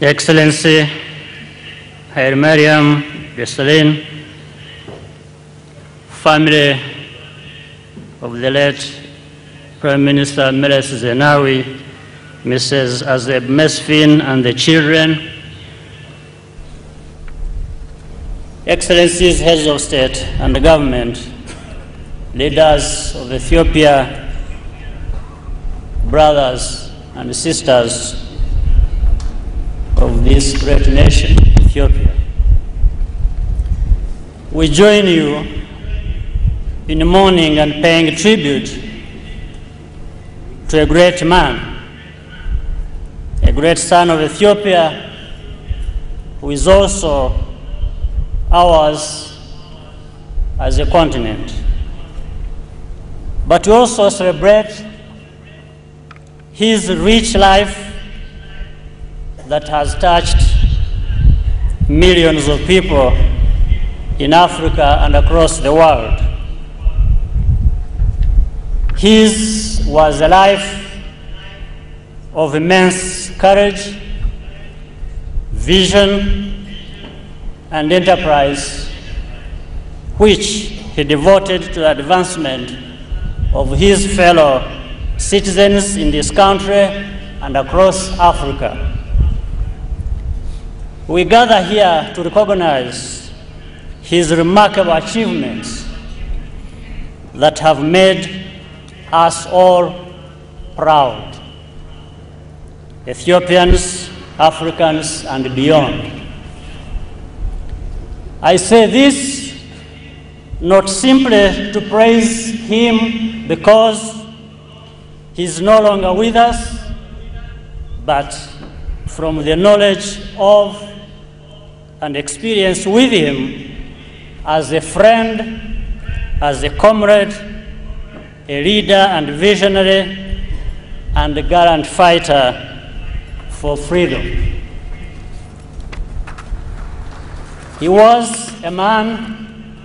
Excellency Haile Mariam Desalegn, family of the late Prime Minister Meles Zenawi, Mrs. Azeb Mesfin, and the children, Excellencies, heads of state and the government, leaders of Ethiopia, brothers and sisters of this great nation, Ethiopia. We join you in mourning and paying tribute to a great man, a great son of Ethiopia, who is also ours as a continent. But we also celebrate his rich life that has touched millions of people in Africa and across the world. His was a life of immense courage, vision, and enterprise, which he devoted to the advancement of his fellow citizens in this country and across Africa. We gather here to recognize his remarkable achievements that have made us all proud, Ethiopians, Africans, and beyond. I say this not simply to praise him because he's no longer with us, but from the knowledge of and experience with him as a friend, as a comrade, a leader and visionary, and a gallant fighter for freedom. He was a man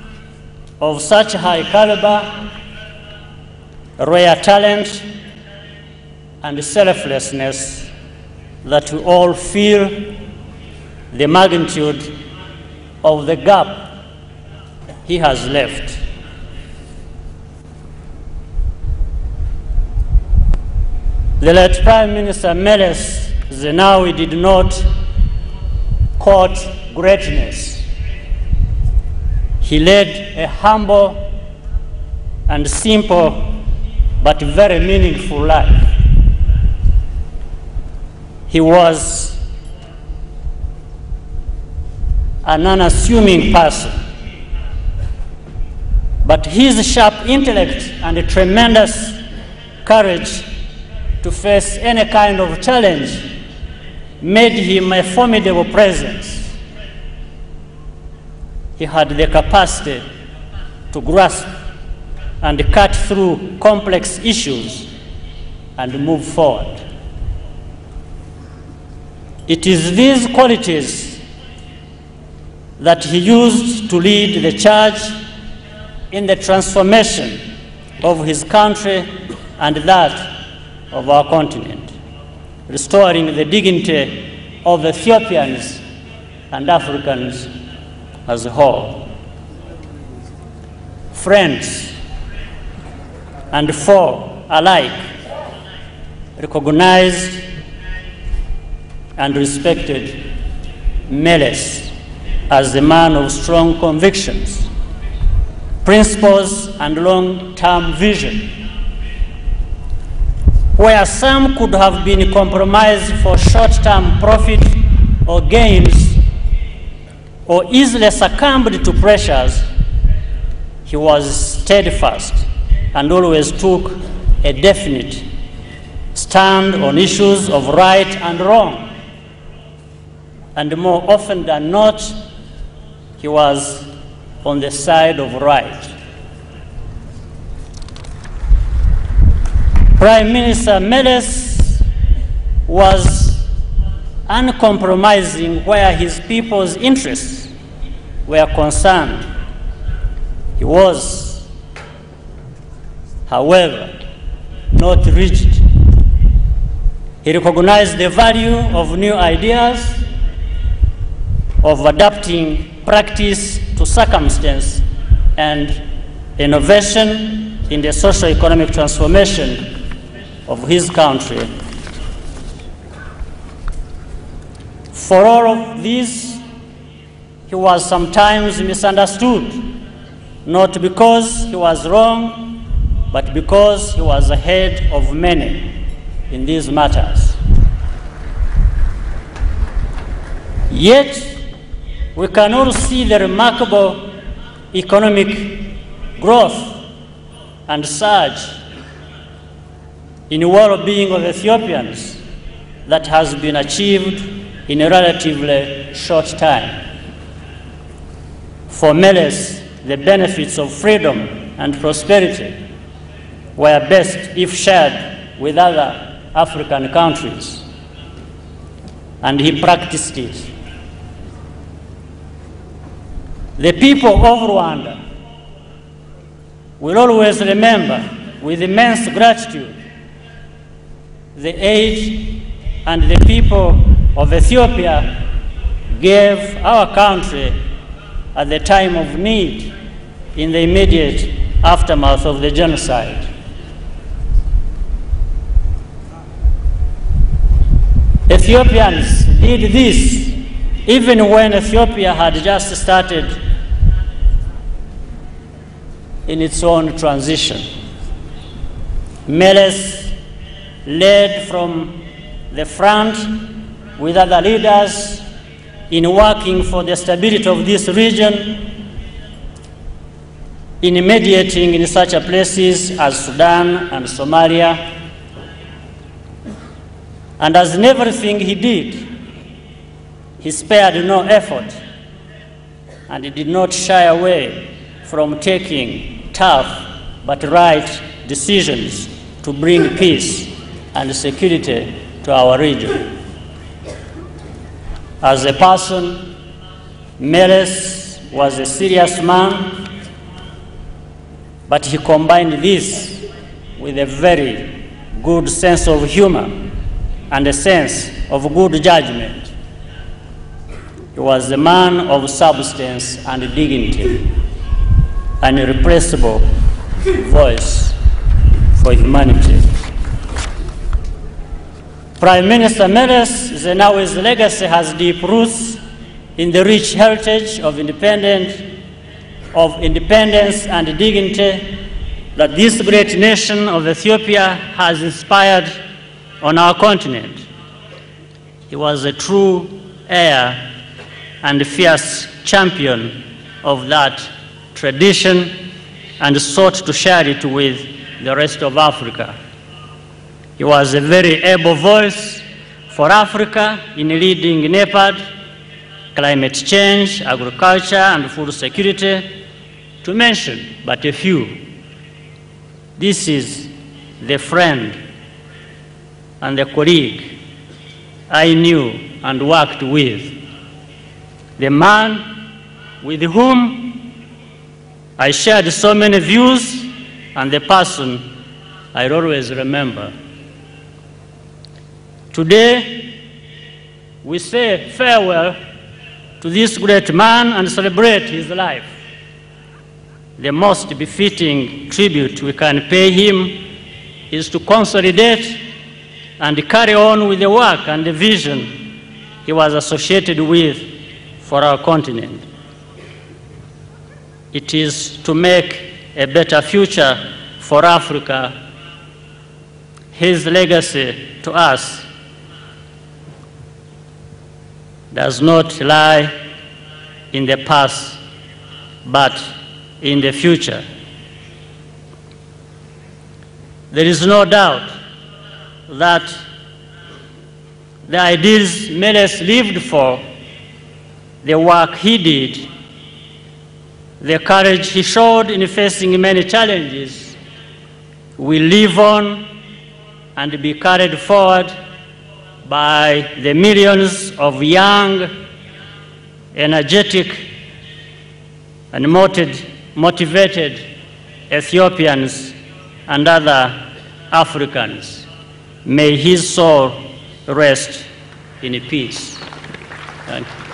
of such high caliber, rare talent, and selflessness that we all feel the magnitude of the gap he has left. The late Prime Minister Meles Zenawi did not court greatness. He led a humble and simple but very meaningful life. He was an unassuming person, but his sharp intellect and a tremendous courage to face any kind of challenge made him a formidable presence. He had the capacity to grasp and cut through complex issues and move forward. It is these qualities that he used to lead the charge in the transformation of his country and that of our continent, restoring the dignity of Ethiopians and Africans as a whole. Friends and foe alike recognized and respected Meles as a man of strong convictions, principles, and long-term vision. Where some could have been compromised for short-term profit or gains, or easily succumbed to pressures, he was steadfast and always took a definite stand on issues of right and wrong. And more often than not, he was on the side of right. Prime Minister Meles was uncompromising where his people's interests were concerned. He was, however, not rigid. He recognized the value of new ideas of adapting practice to circumstance and innovation in the socio-economic transformation of his country. For all of this, he was sometimes misunderstood, not because he was wrong, but because he was ahead of many in these matters. Yet, we can all see the remarkable economic growth and surge in well-being of Ethiopians that has been achieved in a relatively short time. For Meles, the benefits of freedom and prosperity were best if shared with other African countries, and he practiced it. The people of Rwanda will always remember with immense gratitude the aid and the people of Ethiopia gave our country at the time of need in the immediate aftermath of the genocide. Ethiopians did this even when Ethiopia had just started in its own transition. Meles led from the front with other leaders in working for the stability of this region, in mediating in such places as Sudan and Somalia. And as in everything he did, he spared no effort, and he did not shy away from taking tough but right decisions to bring peace and security to our region. As a person, Meles was a serious man, but he combined this with a very good sense of humor and a sense of good judgment. He was a man of substance and dignity, an irrepressible voice for humanity. Prime Minister Meles Zenawi's legacy has deep roots in the rich heritage of independence and dignity that this great nation of Ethiopia has inspired on our continent. He was a true heir and fierce champion of that tradition and sought to share it with the rest of Africa. He was a very able voice for Africa in leading NEPAD, climate change, agriculture, and food security, to mention but a few. This is the friend and the colleague I knew and worked with, the man with whom I shared so many views, and the person I'll always remember. Today, we say farewell to this great man and celebrate his life. The most befitting tribute we can pay him is to consolidate and carry on with the work and the vision he was associated with for our continent. It is to make a better future for Africa. His legacy to us does not lie in the past, but in the future. There is no doubt that the ideals Meles lived for, the work he did, the courage he showed in facing many challenges will live on and be carried forward by the millions of young, energetic, and motivated Ethiopians and other Africans. May his soul rest in peace. Thank you.